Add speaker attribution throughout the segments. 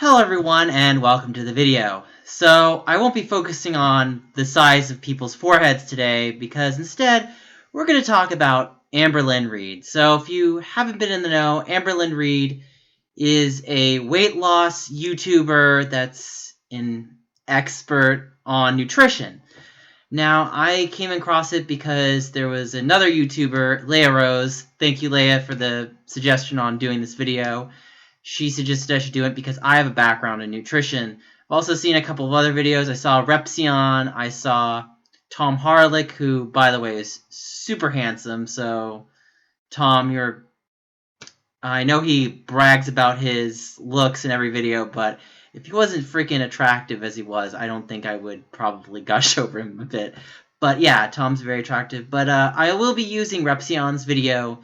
Speaker 1: Hello everyone and welcome to the video. So I won't be focusing on the size of people's foreheads today because instead we're going to talk about Amberlynn Reid. So if you haven't been in the know, Amberlynn Reid is a weight loss YouTuber that's an expert on nutrition. Now I came across it because there was another YouTuber, Leah Rose. Thank you Leah for the suggestion on doing this video. She suggested I should do it because I have a background in nutrition. I've also seen a couple of other videos. I saw Repsion. I saw Tom Harlick, who, by the way, is super handsome. So, Tom, I know he brags about his looks in every video, but if he wasn't freaking attractive as he was, I don't think I would probably gush over him a bit. But yeah, Tom's very attractive. But I will be using Repsion's video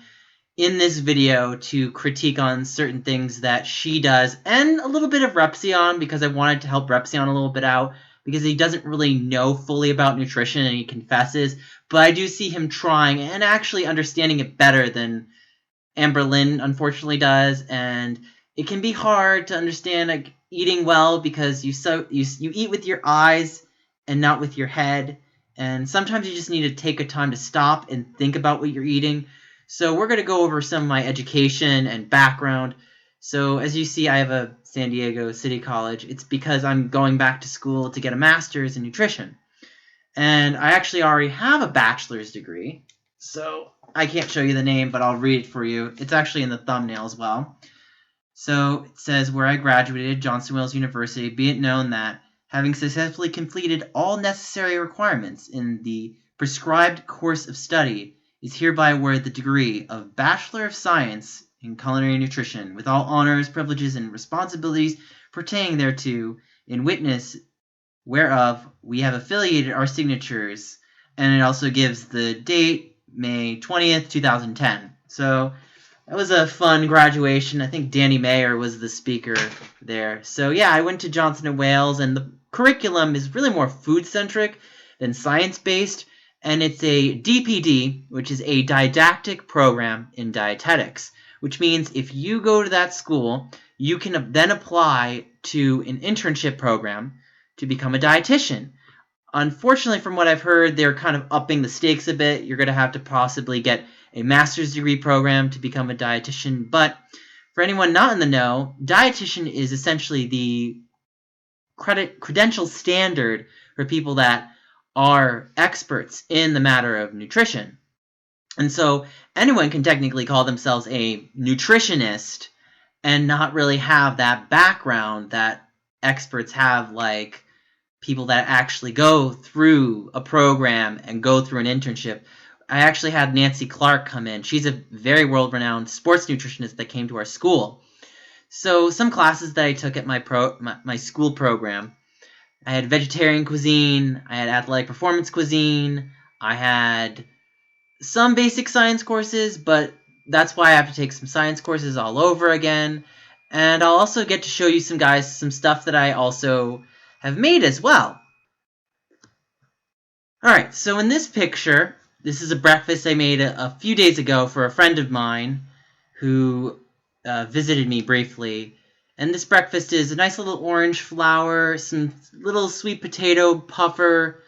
Speaker 1: in this video to critique on certain things that she does, and a little bit of Repsion because I wanted to help Repsion a little bit out because he doesn't really know fully about nutrition and he confesses, but I do see him trying and actually understanding it better than Amberlynn unfortunately does, and it can be hard to understand like eating well because you eat with your eyes and not with your head, and sometimes you just need to take a time to stop and think about what you're eating. So we're going to go over some of my education and background. So as you see, I have a San Diego City College. It's because I'm going back to school to get a master's in nutrition. And I actually already have a bachelor's degree. So I can't show you the name, but I'll read it for you. It's actually in the thumbnail as well. So it says, where I graduated, Johnson Wales University, be it known that, having successfully completed all necessary requirements in the prescribed course of study, is hereby awarded the degree of Bachelor of Science in Culinary Nutrition, with all honors, privileges, and responsibilities pertaining thereto, in witness whereof we have affiliated our signatures. And it also gives the date, May 20th, 2010. So that was a fun graduation. I think Danny Mayer was the speaker there. So yeah, I went to Johnson & Wales, and the curriculum is really more food-centric than science-based. And it's a DPD, which is a didactic program in dietetics, which means if you go to that school, you can then apply to an internship program to become a dietitian. Unfortunately, from what I've heard, they're kind of upping the stakes a bit. You're going to have to possibly get a master's degree program to become a dietitian. But for anyone not in the know, dietitian is essentially the credential standard for people that are experts in the matter of nutrition. And so anyone can technically call themselves a nutritionist and not really have that background that experts have, like people that actually go through a program and go through an internship. I actually had Nancy Clark come in. She's a very world-renowned sports nutritionist that came to our school. So some classes that I took at my school program, I had vegetarian cuisine, I had athletic performance cuisine, I had some basic science courses, but that's why I have to take some science courses all over again. And I'll also get to show you some stuff that I also have made as well. Alright, so in this picture, this is a breakfast I made a few days ago for a friend of mine who visited me briefly. And this breakfast is a nice little orange flour, some little sweet potato puffer,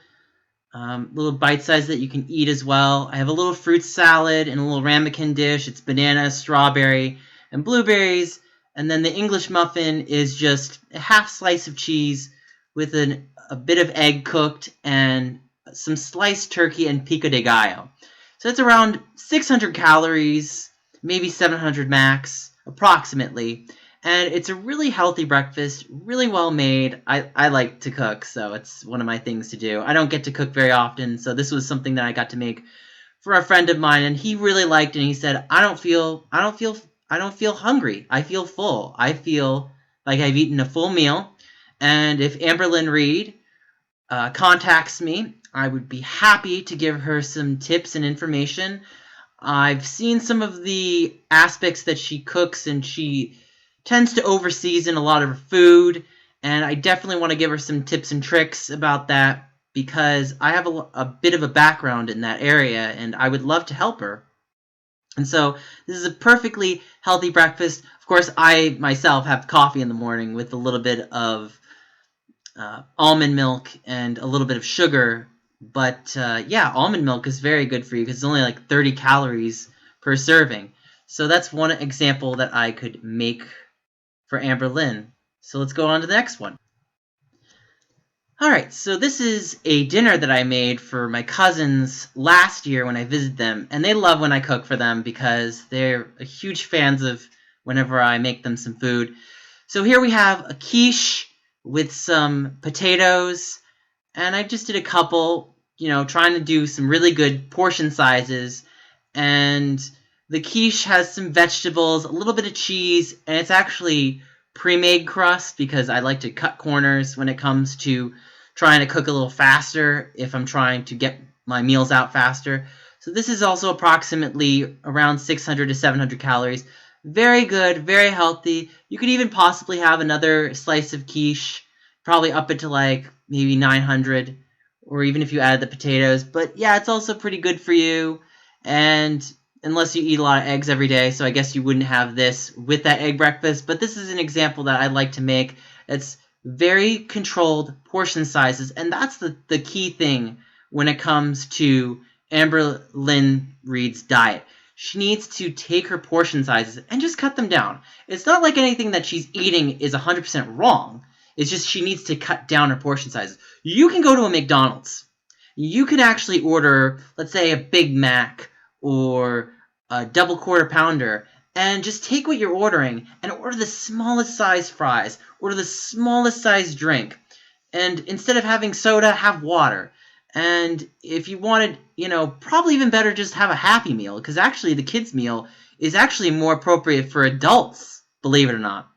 Speaker 1: little bite size that you can eat as well. I have a little fruit salad and a little ramekin dish. It's banana, strawberry, and blueberries. And then the English muffin is just a half slice of cheese with a bit of egg cooked and some sliced turkey and pico de gallo. So it's around 600 calories, maybe 700 max, approximately. And it's a really healthy breakfast, really well made. I like to cook, so it's one of my things to do. I don't get to cook very often, so this was something that I got to make for a friend of mine, and he really liked it. And he said, I don't feel hungry. I feel full. I feel like I've eaten a full meal. And if Amberlynn Reid contacts me, I would be happy to give her some tips and information. I've seen some of the aspects that she cooks, and she tends to overseason a lot of her food, and I definitely want to give her some tips and tricks about that because I have a bit of a background in that area, and I would love to help her. And so this is a perfectly healthy breakfast. Of course, I myself have coffee in the morning with a little bit of almond milk and a little bit of sugar. But yeah, almond milk is very good for you because it's only like 30 calories per serving. So that's one example that I could make for Amberlynn. So let's go on to the next one. Alright, so this is a dinner that I made for my cousins last year when I visited them, and they love when I cook for them because they're huge fans of whenever I make them some food. So here we have a quiche with some potatoes, and I just did a couple, trying to do some really good portion sizes. And the quiche has some vegetables, a little bit of cheese, and it's actually pre-made crust because I like to cut corners when it comes to trying to cook a little faster if I'm trying to get my meals out faster. So this is also approximately around 600 to 700 calories. Very good, very healthy. You could even possibly have another slice of quiche, probably up it to like maybe 900, or even if you added the potatoes. But yeah, it's also pretty good for you. And unless you eat a lot of eggs every day, so I guess you wouldn't have this with that egg breakfast. But this is an example that I like to make. It's very controlled portion sizes, and that's the key thing when it comes to Amberlynn Reid's diet. She needs to take her portion sizes and just cut them down. It's not like anything that she's eating is 100% wrong. It's just she needs to cut down her portion sizes. You can go to a McDonald's. You can actually order, let's say, a Big Mac or a double quarter pounder, and just take what you're ordering and order the smallest size fries, order the smallest size drink, and instead of having soda, have water. And if you wanted, probably even better, just have a Happy Meal, because actually the kids' meal is actually more appropriate for adults, believe it or not.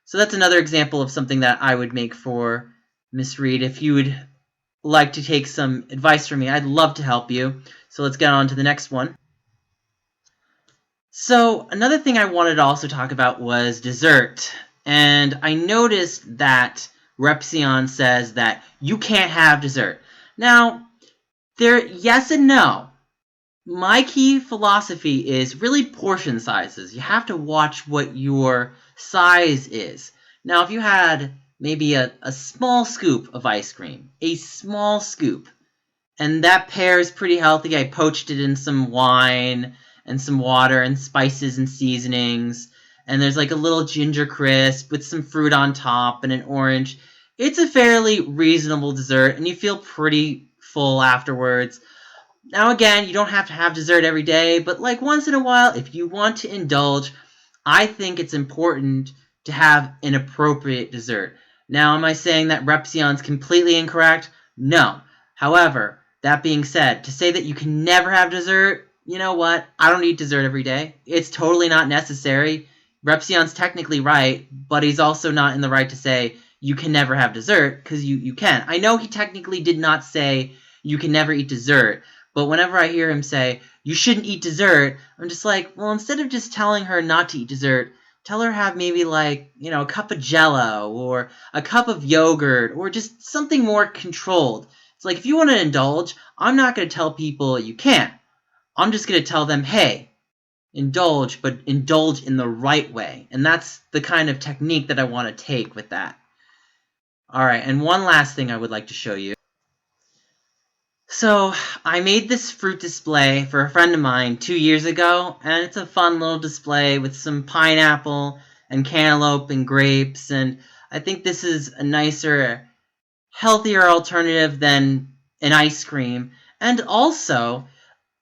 Speaker 1: So that's another example of something that I would make for Miss Reid. If you would like to take some advice from me, I'd love to help you. So let's get on to the next one. So another thing I wanted to also talk about was dessert. And I noticed that Repzion says that you can't have dessert. Now, yes and no. My key philosophy is really portion sizes. You have to watch what your size is. Now, if you had maybe a small scoop of ice cream, a small scoop, and that pear is pretty healthy. I poached it in some wine and some water and spices and seasonings. And there's like a little ginger crisp with some fruit on top and an orange. It's a fairly reasonable dessert, and you feel pretty full afterwards. Now, again, you don't have to have dessert every day, but like once in a while, if you want to indulge, I think it's important to have an appropriate dessert. Now, am I saying that Repzion's completely incorrect? No. However, that being said, to say that you can never have dessert, you know what? I don't eat dessert every day. It's totally not necessary. Repzion's technically right, but he's also not in the right to say you can never have dessert, because you can. I know he technically did not say you can never eat dessert, but whenever I hear him say, you shouldn't eat dessert, I'm just like, well, instead of just telling her not to eat dessert, tell her have maybe like, a cup of Jell-O or a cup of yogurt or just something more controlled. It's like, if you want to indulge, I'm not going to tell people you can't. I'm just going to tell them, hey, indulge, but indulge in the right way. And that's the kind of technique that I want to take with that. All right, and one last thing I would like to show you. So I made this fruit display for a friend of mine 2 years ago, and it's a fun little display with some pineapple and cantaloupe and grapes, and I think this is a nicer, healthier alternative than an ice cream. And also,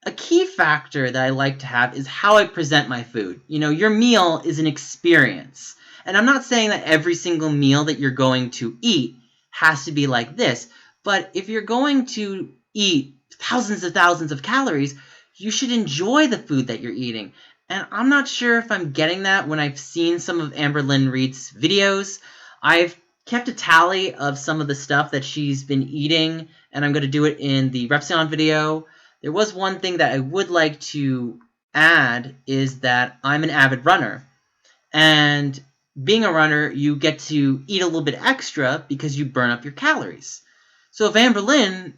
Speaker 1: a key factor that I like to have is how I present my food. Your meal is an experience. And I'm not saying that every single meal that you're going to eat has to be like this, but if you're going to eat thousands of calories, you should enjoy the food that you're eating. And I'm not sure if I'm getting that when I've seen some of Amberlynn Reid's videos. I've kept a tally of some of the stuff that she's been eating, and I'm going to do it in the Repzion video. There was one thing that I would like to add is that I'm an avid runner. And being a runner, you get to eat a little bit extra because you burn up your calories. So if Amberlynn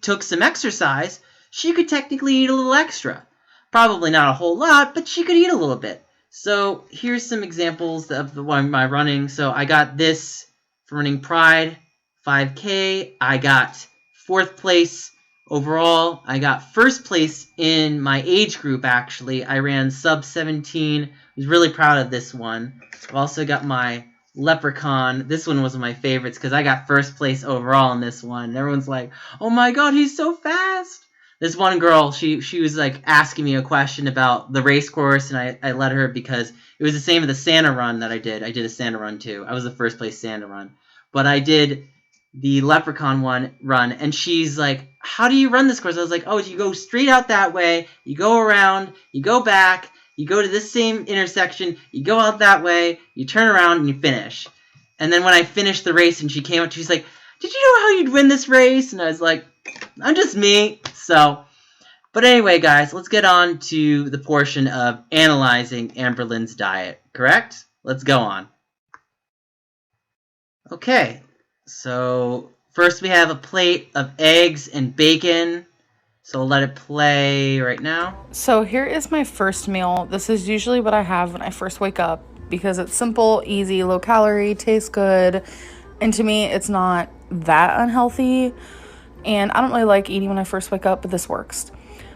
Speaker 1: took some exercise, she could technically eat a little extra. Probably not a whole lot, but she could eat a little bit. So here's some examples of my running. So I got this for running Pride 5K. I got 4th place overall. I got 1st place in my age group, actually. I ran sub 17. I was really proud of this one. I've also got my Leprechaun. This one was one of my favorites because I got 1st place overall in this one. And everyone's like, oh my god, he's so fast. This one girl, she was like asking me a question about the race course, and I let her because it was the same as the Santa run that I did. I did a Santa run too. I was the 1st place Santa run. But I did the Leprechaun run, and she's like, how do you run this course? I was like, oh, you go straight out that way, you go around, you go back, you go to this same intersection, you go out that way, you turn around, and you finish. And then when I finished the race and she came up, she's like, did you know how you'd win this race? And I was like, I'm just me. So, but anyway, guys, let's get on to the portion of analyzing Amberlynn's diet, correct? Let's go on. Okay, so first we have a plate of eggs and bacon. So I'll let it play right now.
Speaker 2: So here is my first meal. This is usually what I have when I first wake up because it's simple, easy, low calorie, tastes good. And to me, it's not that unhealthy. And I don't really like eating when I first wake up, but this works.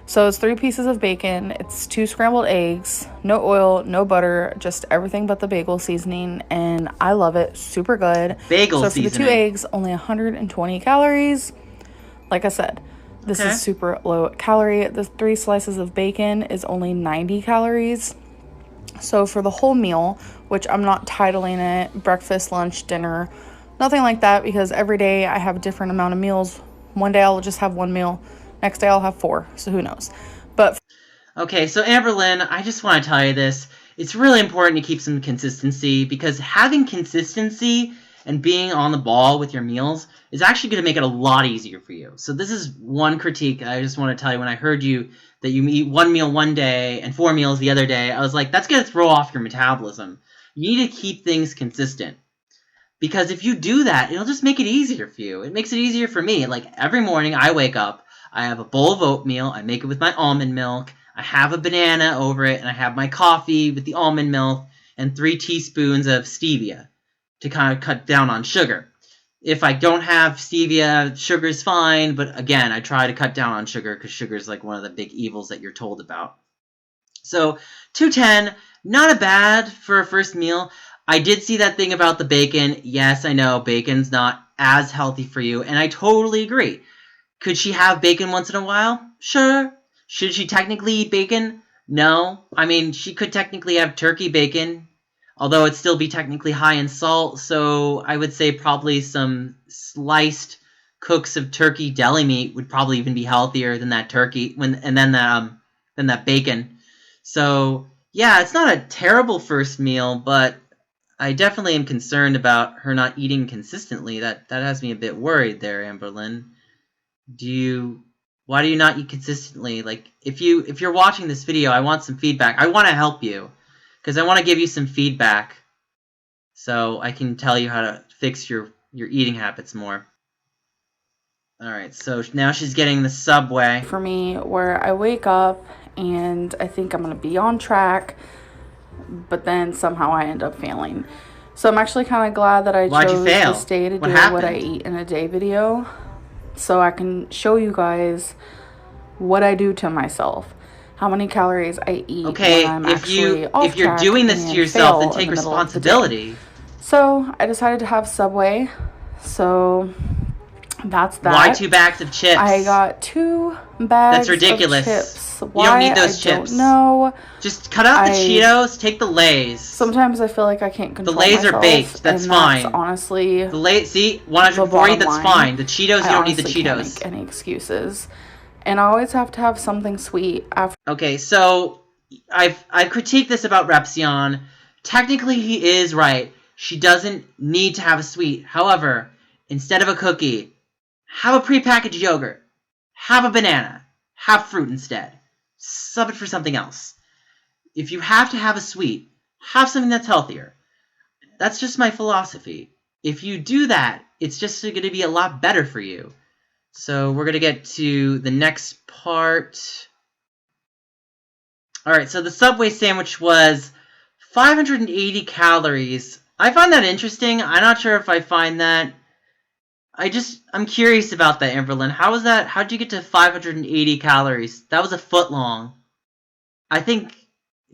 Speaker 2: So it's 3 pieces of bacon, it's 2 scrambled eggs, no oil, no butter, just everything but the bagel seasoning, and I love it, super good.
Speaker 1: Bagel
Speaker 2: so
Speaker 1: seasoning.
Speaker 2: For the 2 eggs, only 120 calories. Like I said, this is super low calorie. The 3 slices of bacon is only 90 calories. So for the whole meal, which I'm not titling it breakfast, lunch, dinner, nothing like that, because every day I have a different amount of meals. One day I'll just have 1 meal. Next day I'll have 4, so who knows. But
Speaker 1: okay, so Amberlynn, I just want to tell you this. It's really important to keep some consistency because having consistency and being on the ball with your meals is actually going to make it a lot easier for you. So this is one critique I just want to tell you. When I heard you that you eat 1 meal one day and 4 meals the other day, I was like, that's going to throw off your metabolism. You need to keep things consistent. Because if you do that, it'll just make it easier for you. It makes it easier for me. Like every morning I wake up, I have a bowl of oatmeal, I make it with my almond milk, I have a banana over it, and I have my coffee with the almond milk and 3 teaspoons of stevia to kind of cut down on sugar. If I don't have stevia, sugar's fine, but again, I try to cut down on sugar because sugar is like one of the big evils that you're told about. So 210, not a bad for a first meal. I did see that thing about the bacon. Yes, I know bacon's not as healthy for you, and I totally agree. Could she have bacon once in a while? Sure. Should she technically eat bacon? No. I mean, she could technically have turkey bacon, although it'd still be technically high in salt, so I would say probably some sliced cooks of turkey deli meat would probably even be healthier than that turkey than that bacon. So, yeah, it's not a terrible first meal, but I definitely am concerned about her not eating consistently. That has me a bit worried there, Amberlynn. Why do you not eat consistently? Like, if you're watching this video, I want some feedback. I want to help you because I want to give you some feedback so I can tell you how to fix your eating habits more. All right, so now she's getting the Subway.
Speaker 2: for me, where I wake up and I think I'm going to be on track, but then somehow I end up failing. So I'm actually kind of glad that I chose this day to do what I eat in a day video, so I can show you guys what I do to myself, how many calories I eat when I'm actually off track.
Speaker 1: If you're doing this to yourself, then take responsibility.
Speaker 2: So I decided to have Subway. So that's that.
Speaker 1: Why 2 bags of chips?
Speaker 2: I got 2 bags.
Speaker 1: That's ridiculous.
Speaker 2: Of chips.
Speaker 1: Why? You don't need those chips.
Speaker 2: No.
Speaker 1: Just cut out the Cheetos. Take the Lays.
Speaker 2: Sometimes I feel like I can't control
Speaker 1: myself. The Lays are baked. That's fine.
Speaker 2: That's honestly,
Speaker 1: the Lays. See, 140. That's fine. The Cheetos. You don't need the Cheetos.
Speaker 2: Can't make any excuses. And I always have to have something sweet after.
Speaker 1: Okay, so I've critiqued this about Repsion. Technically, he is right. She doesn't need to have a sweet. However, instead of a cookie, have a prepackaged yogurt. Have a banana. Have fruit instead. Sub it for something else. If you have to have a sweet, have something that's healthier. That's just my philosophy. If you do that, it's just going to be a lot better for you. So we're going to get to the next part. All right, so the Subway sandwich was 580 calories. I find that interesting. I'm not sure if I find that. I'm curious about that, Amberlynn. How was that? How'd you get to 580 calories? That was a foot long. I think,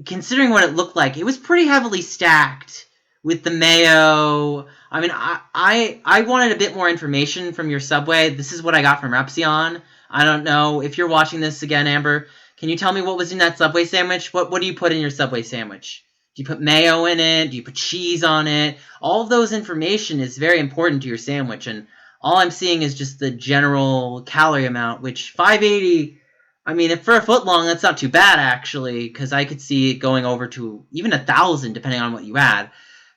Speaker 1: considering what it looked like, it was pretty heavily stacked with the mayo. I mean, I wanted a bit more information from your Subway. This is what I got from Repsion. I don't know if you're watching this again, Amber. Can you tell me what was in that Subway sandwich? What do you put in your Subway sandwich? Do you put mayo in it? Do you put cheese on it? All of those information is very important to your sandwich, and all I'm seeing is just the general calorie amount, which 580. I mean, if for a foot long, that's not too bad, actually, because I could see it going over to even 1,000, depending on what you add.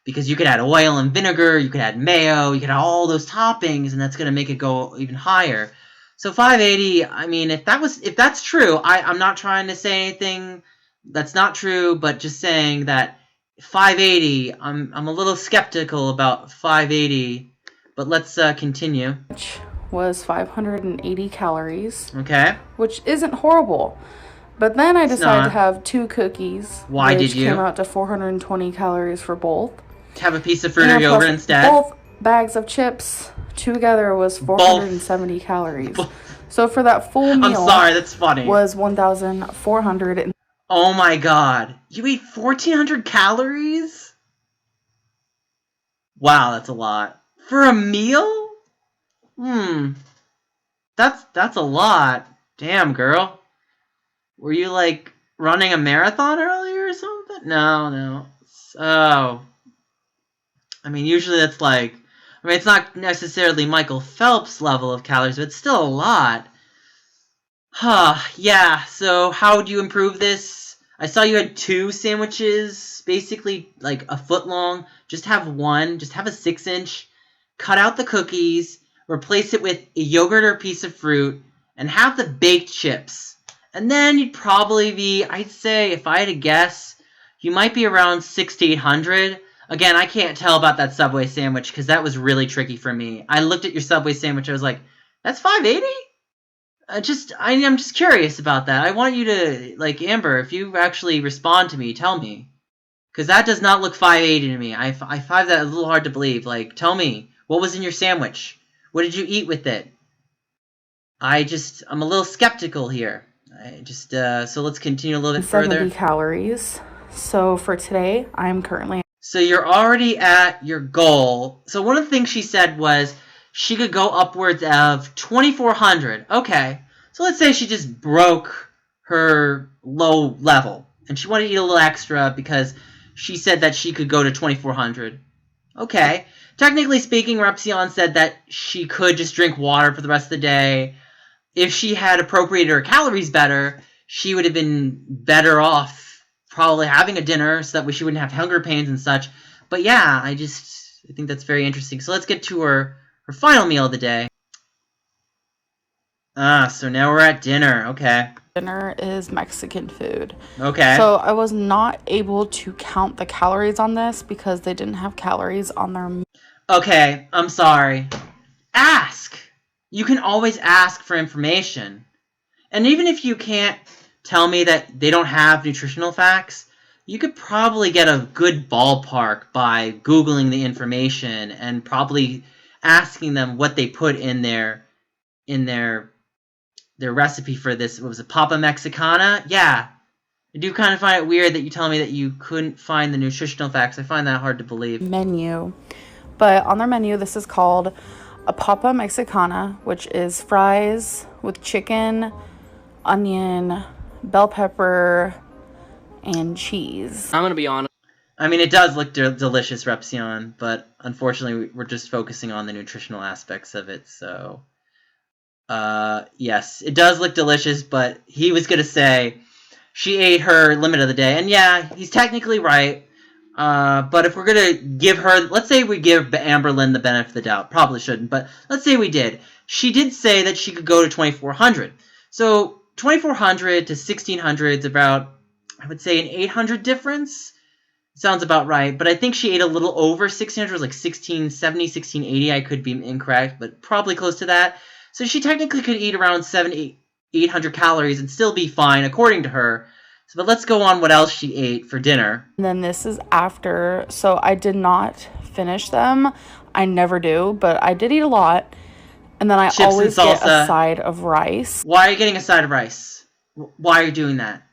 Speaker 1: Because you could add oil and vinegar, you could add mayo, you could add all those toppings, and that's going to make it go even higher. So 580, I mean, if that's true, I'm not trying to say anything that's not true, but just saying that 580, I'm a little skeptical about 580, but let's continue.
Speaker 2: Which was 580 calories.
Speaker 1: Okay.
Speaker 2: Which isn't horrible. But then I decided to have 2 cookies.
Speaker 1: Why did you?
Speaker 2: Which came out to 420 calories for both.
Speaker 1: Have a piece of fruit or yogurt instead.
Speaker 2: Both bags of chips together was 470 calories. So for that full meal,
Speaker 1: I'm sorry, that's funny.
Speaker 2: Was 1,400.
Speaker 1: Oh my god. You ate 1,400 calories? Wow, that's a lot. For a meal? That's a lot. Damn, girl. Were you, like, running a marathon earlier or something? No. So, I mean, usually that's like, I mean, it's not necessarily Michael Phelps' level of calories, but it's still a lot. Yeah, so how would you improve this? I saw you had 2 sandwiches, basically like a foot long. Just have one, just have a 6-inch. Cut out the cookies, replace it with a yogurt or a piece of fruit, and have the baked chips. And then you'd probably be, I'd say, if I had to guess, you might be around 600 to 800. Again, I can't tell about that Subway sandwich because that was really tricky for me. I looked at your Subway sandwich, I was like, that's 580? I'm just curious about that. I want you to, like, Amber, if you actually respond to me, tell me. Because that does not look 580 to me. I find that a little hard to believe. Like, tell me, what was in your sandwich? What did you eat with it? I'm a little skeptical here. So let's continue a little bit further.
Speaker 2: 70 calories. So for today, I'm currently...
Speaker 1: So you're already at your goal. So one of the things she said was she could go upwards of 2,400. Okay. So let's say she just broke her low level. And she wanted to eat a little extra because she said that she could go to 2,400. Okay. Technically speaking, Repsion said that she could just drink water for the rest of the day. If she had appropriated her calories better, she would have been better off probably having a dinner so that way she wouldn't have hunger pains and such. But yeah, I think that's very interesting. So let's get to her final meal of the day. So now we're at dinner. Okay.
Speaker 2: Dinner is Mexican food.
Speaker 1: Okay.
Speaker 2: So I was not able to count the calories on this because they didn't have calories on their...
Speaker 1: Okay, I'm sorry. Ask! You can always ask for information. And even if you can't tell me that they don't have nutritional facts, you could probably get a good ballpark by Googling the information and probably asking them what they put in their recipe for this. What was it, Papa Mexicana? Yeah. I do kind of find it weird that you tell me that you couldn't find the nutritional facts. I find that hard to believe.
Speaker 2: Menu. But on their menu, this is called a Papa Mexicana, which is fries with chicken, onion, bell pepper, and cheese.
Speaker 3: I'm going to be honest.
Speaker 1: I mean, it does look delicious, Repsion, but unfortunately, we're just focusing on the nutritional aspects of it, so... yes, it does look delicious, but he was going to say she ate her limit of the day. And yeah, he's technically right. But if we're going to give her, let's say we give Amberlynn the benefit of the doubt. Probably shouldn't, but let's say we did. She did say that she could go to 2,400. So 2,400 to 1,600 is about, I would say, an 800 difference. Sounds about right, but I think she ate a little over 1,600, like 1,670, 1,680. I could be incorrect, but probably close to that. So she technically could eat around 800 calories and still be fine, according to her. So, but let's go on what else she ate for dinner.
Speaker 2: And then this is after, so I did not finish them. I never do, but I did eat a lot. And then I
Speaker 1: Chips and
Speaker 2: always get a
Speaker 1: salsa.
Speaker 2: side of rice.
Speaker 1: Why are you getting a side of rice? Why are you doing that?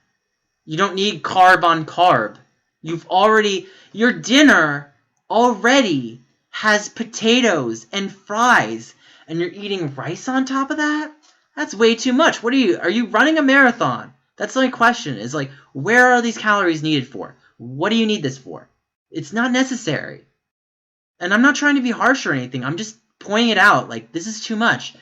Speaker 1: You don't need carb on carb. Your dinner already has potatoes and fries, and you're eating rice on top of that? That's way too much. Are you running a marathon? That's my question, is like, where are these calories needed for? What do you need this for? It's not necessary. And I'm not trying to be harsh or anything. I'm just pointing it out. Like, this is too much.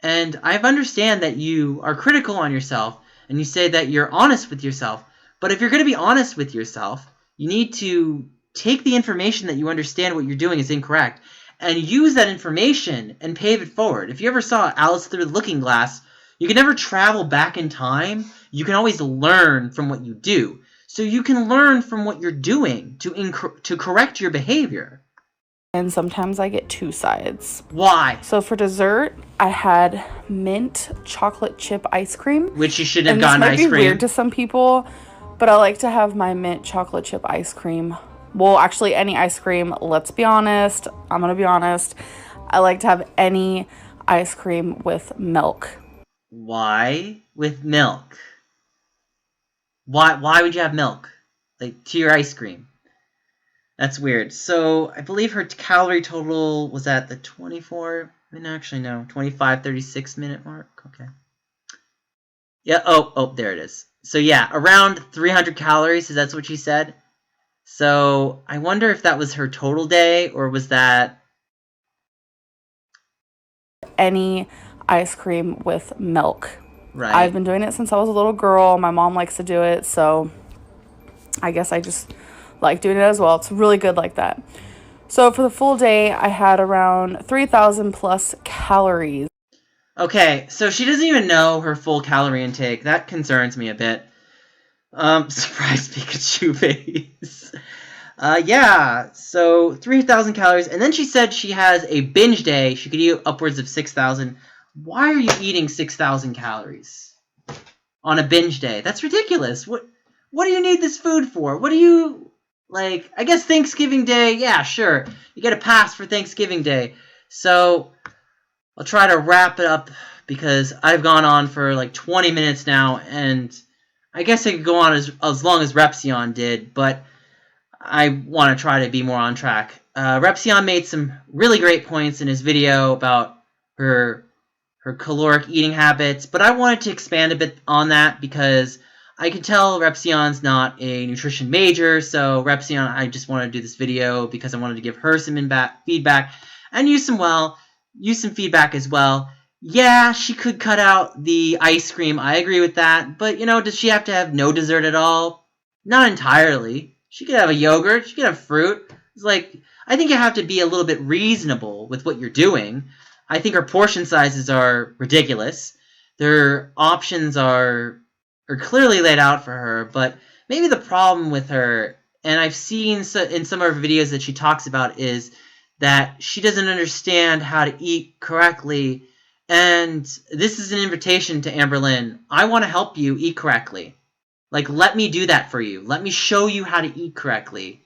Speaker 1: And I understand that you are critical on yourself and you say that you're honest with yourself. But if you're going to be honest with yourself, you need to take the information that you understand what you're doing is incorrect and use that information and pave it forward. If you ever saw Alice Through the Looking Glass, you can never travel back in time. You can always learn from what you do. So you can learn from what you're doing to correct your behavior.
Speaker 2: And sometimes I get 2 sides.
Speaker 1: Why?
Speaker 2: So for dessert, I had mint chocolate chip ice cream.
Speaker 1: Which you shouldn't have
Speaker 2: And
Speaker 1: gotten
Speaker 2: this
Speaker 1: ice
Speaker 2: might be
Speaker 1: cream.
Speaker 2: weird to some people, but I like to have my mint chocolate chip ice cream. Well, actually, any ice cream. Let's be honest. I'm going to be honest. I like to have any ice cream with milk.
Speaker 1: Why with milk? Why would you have milk? Like, to your ice cream? That's weird. So, I believe her calorie total was at the 36 minute mark. Okay. Yeah, oh, there it is. So, yeah, around 300 calories, that's what she said. So, I wonder if that was her total day, or was that...
Speaker 2: Any ice cream with milk.
Speaker 1: Right.
Speaker 2: I've been doing it since I was a little girl. My mom likes to do it, so I guess I just like doing it as well. It's really good like that. So for the full day, I had around 3,000 plus calories.
Speaker 1: Okay, so she doesn't even know her full calorie intake. That concerns me a bit. Surprise Pikachu face. Yeah, so 3,000 calories. And then she said she has a binge day. She could eat upwards of 6,000. Why are you eating 6,000 calories on a binge day? That's ridiculous. What do you need this food for? What do you... Like, I guess Thanksgiving Day, yeah, sure. You get a pass for Thanksgiving Day. So, I'll try to wrap it up because I've gone on for like 20 minutes now, and I guess I could go on as long as Repsion did, but I want to try to be more on track. Repsion made some really great points in his video about her caloric eating habits, but I wanted to expand a bit on that because I can tell Repsion's not a nutrition major, so Repsion, I just wanted to do this video because I wanted to give her some feedback and use some feedback as well. Yeah, she could cut out the ice cream. I agree with that. But, does she have to have no dessert at all? Not entirely. She could have a yogurt. She could have fruit. It's like, I think you have to be a little bit reasonable with what you're doing. I think her portion sizes are ridiculous. Their options are clearly laid out for her, but maybe the problem with her, and I've seen in some of her videos that she talks about, is that she doesn't understand how to eat correctly. And this is an invitation to Amberlynn. I want to help you eat correctly. Like, let me do that for you. Let me show you how to eat correctly.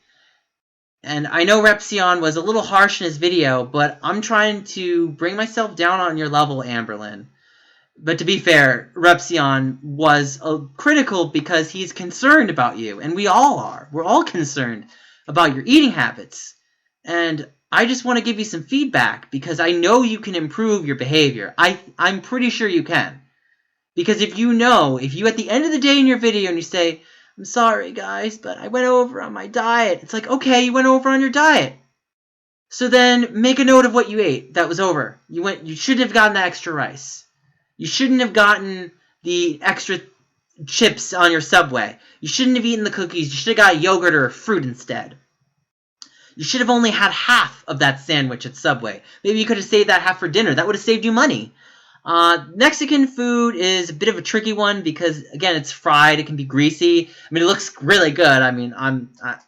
Speaker 1: And I know Repsion was a little harsh in his video, but I'm trying to bring myself down on your level, Amberlynn. But to be fair, Repsion was critical because he's concerned about you, and we all are. We're all concerned about your eating habits. And I just want to give you some feedback because I know you can improve your behavior. I'm pretty sure you can. Because if you at the end of the day in your video and you say, I'm sorry guys, but I went over on my diet. It's like, okay, you went over on your diet. So then make a note of what you ate that was over. You shouldn't have gotten the extra rice. You shouldn't have gotten the extra chips on your Subway. You shouldn't have eaten the cookies. You should have got yogurt or fruit instead. You should have only had half of that sandwich at Subway. Maybe you could have saved that half for dinner. That would have saved you money. Mexican food is a bit of a tricky one because, again, it's fried. It can be greasy. I mean, it looks really good. I mean,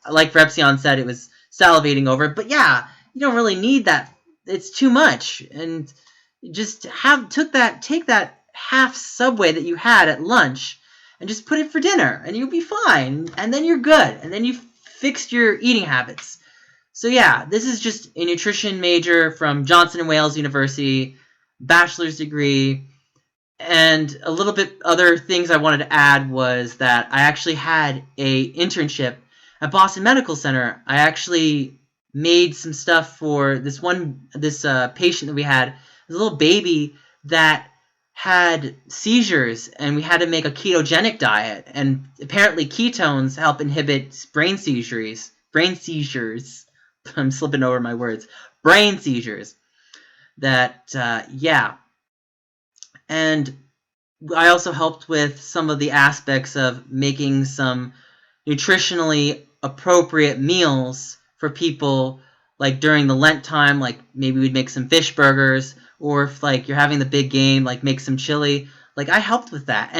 Speaker 1: like Repsion said, it was salivating over it. But yeah, you don't really need that. It's too much. And just take that half Subway that you had at lunch and just put it for dinner, and you'll be fine. And then you're good. And then you've fixed your eating habits. So yeah, this is just a nutrition major from Johnson & Wales University, bachelor's degree. And a little bit other things I wanted to add was that I actually had a internship at Boston Medical Center. I actually made some stuff for this patient that we had, this little baby that had seizures, and we had to make a ketogenic diet. And apparently ketones help inhibit brain seizures. I'm slipping over my words. Brain seizures. Yeah. And I also helped with some of the aspects of making some nutritionally appropriate meals for people, like during the Lent time, like maybe we'd make some fish burgers, or if like you're having the big game, like make some chili. Like I helped with that.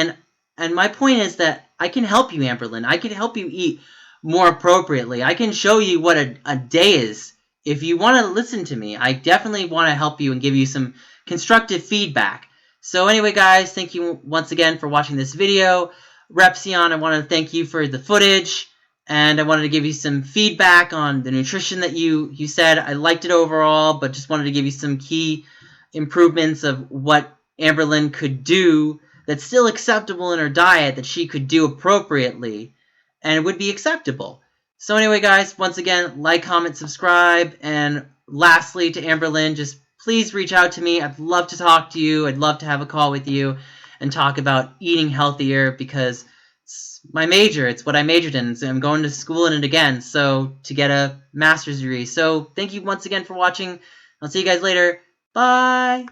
Speaker 1: And my point is that I can help you, Amberlynn. I can help you eat more appropriately. I can show you what a day is. If you want to listen to me, I definitely want to help you and give you some constructive feedback. So anyway, guys, thank you once again for watching this video. Repsion, I want to thank you for the footage, and I wanted to give you some feedback on the nutrition that you said. I liked it overall, but just wanted to give you some key improvements of what Amberlynn could do that's still acceptable in her diet, that she could do appropriately, and it would be acceptable. So anyway, guys, once again, like, comment, subscribe, and lastly, to Amberlynn, just please reach out to me. I'd love to talk to you. I'd love to have a call with you and talk about eating healthier, because it's my major. It's what I majored in. So I'm going to school in it again, so to get a master's degree. So thank you once again for watching. I'll see you guys later. Bye!